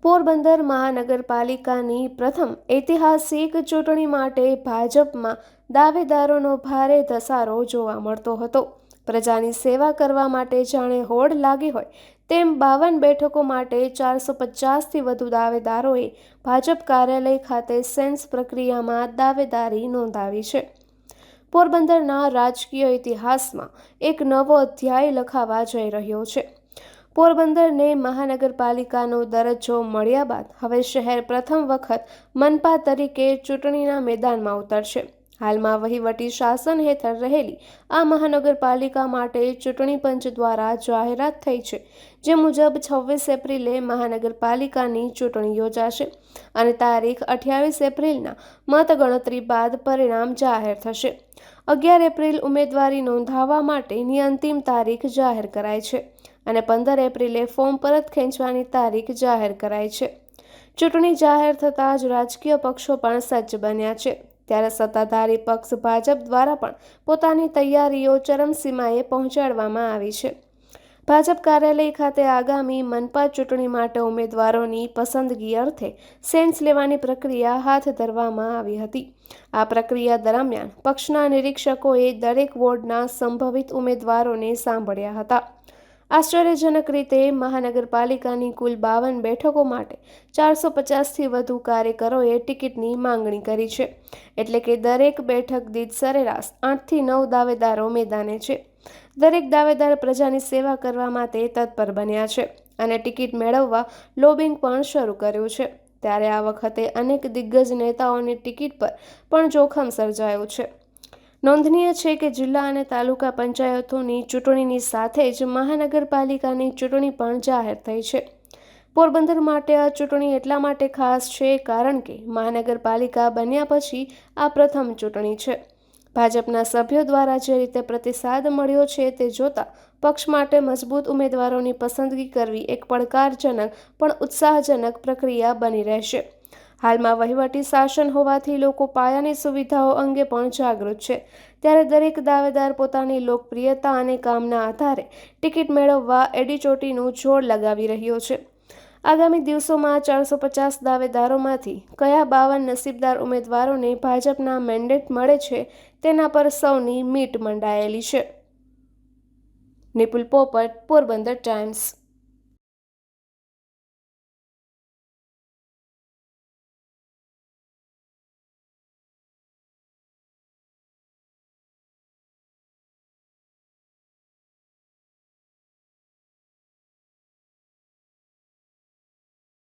પોરબંદર મહાનગરપાલિકાની પ્રથમ ઐતિહાસિક ચૂંટણી માટે ભાજપમાં દાવેદારોનો ભારે ધસારો જોવા મળતો હતો. પ્રજાની સેવા કરવા માટે જાણે હોડ લાગી હોય તેમ 52 બેઠકો માટે 450થી વધુ દાવેદારોએ ભાજપ કાર્યાલય ખાતે સેન્સ પ્રક્રિયામાં દાવેદારી નોંધાવી છે. પોરબંદરના રાજકીય ઇતિહાસમાં એક નવો અધ્યાય લખાવા જઈ રહ્યો છે. પોરબંદરને મહાનગરપાલિકાનો દરજ્જો મળ્યા બાદ હવે શહેર પ્રથમ વખત મનપા તરીકે ચૂંટણીના મેદાનમાં ઉતરશે. હાલમાં વહીવટી શાસન હેઠળ રહેલી આ મહાનગરપાલિકા માટે ચૂંટણી પંચ દ્વારા જાહેરાત થઈ છે, જે મુજબ 26 એપ્રિલે મહાનગરપાલિકાની ચૂંટણી યોજાશે અને તારીખ 28 એપ્રિલના મતગણતરી બાદ પરિણામ જાહેર થશે. 11 એપ્રિલ ઉમેદવારી નોંધાવવા માટેની અંતિમ તારીખ જાહેર કરાઈ છે અને 15 એપ્રિલે ફોર્મ પરત ખેંચવાની તારીખ જાહેર કરાઈ છે. ચૂંટણી જાહેર થતાં જ રાજકીય પક્ષો પણ સજ્જ બન્યા છે, ત્યારે સત્તાધારી પક્ષ ભાજપ દ્વારા પણ પોતાની તૈયારીઓ ચરમસીમાએ પહોંચાડવામાં આવી છે. ભાજપ કાર્યાલય ખાતે આગામી મનપા ચૂંટણી માટે ઉમેદવારોની પસંદગી અર્થે સેન્સ લેવાની પ્રક્રિયા હાથ ધરવામાં આવી હતી. આ પ્રક્રિયા દરમિયાન પક્ષના નિરીક્ષકોએ દરેક વોર્ડના સંભવિત ઉમેદવારોને સાંભળ્યા હતા. આશ્ચર્યજનક રીતે મહાનગરપાલિકાની કુલ 52 બેઠકો માટે 450થી વધુ કાર્યકરોએ ટિકિટની માંગણી કરી છે. એટલે કે દરેક બેઠક દીઠ સરેરાશ 8થી 9 દાવેદારો મેદાને છે. દરેક દાવેદાર પ્રજાની સેવા કરવા માટે તત્પર બન્યા છે અને ટિકિટ મેળવવા લોબિંગ પણ શરૂ કર્યું છે. ત્યારે આ વખતે અનેક દિગ્ગજ નેતાઓની ટિકિટ પર પણ જોખમ સર્જાયું છે. નોંધનીય છે કે જિલ્લા અને તાલુકા પંચાયતોની ચૂંટણીની સાથે જ મહાનગરપાલિકાની ચૂંટણી પણ જાહેર થઈ છે. પોરબંદર માટે આ ચૂંટણી એટલા માટે ખાસ છે કારણ કે મહાનગરપાલિકા બન્યા પછી આ પ્રથમ ચૂંટણી છે. ભાજપના સભ્યો દ્વારા જે રીતે પ્રતિસાદ મળ્યો છે તે જોતા પક્ષ માટે મજબૂત ઉમેદવારોની પસંદગી કરવી એક પડકારજનક પણ ઉત્સાહજનક પ્રક્રિયા બની રહેશે. હાલમાં વહીવટી શાસન હોવાથી લોકો પાયાની સુવિધાઓ અંગે પણ જાગૃત છે, ત્યારે દરેક દાવેદાર પોતાની લોકપ્રિયતા અને કામના આધારે ટિકિટ મેળવવા એડીચોટીનું જોર લગાવી રહ્યો છે. આગામી દિવસોમાં 450 દાવેદારોમાંથી કયા 52 નસીબદાર ઉમેદવારોને ભાજપના મેન્ડેટ મળે છે તેના પર સૌની મીટ મંડાયેલી છે. નિપુલ પોપટ, પોરબંદર ટાઈમ્સ.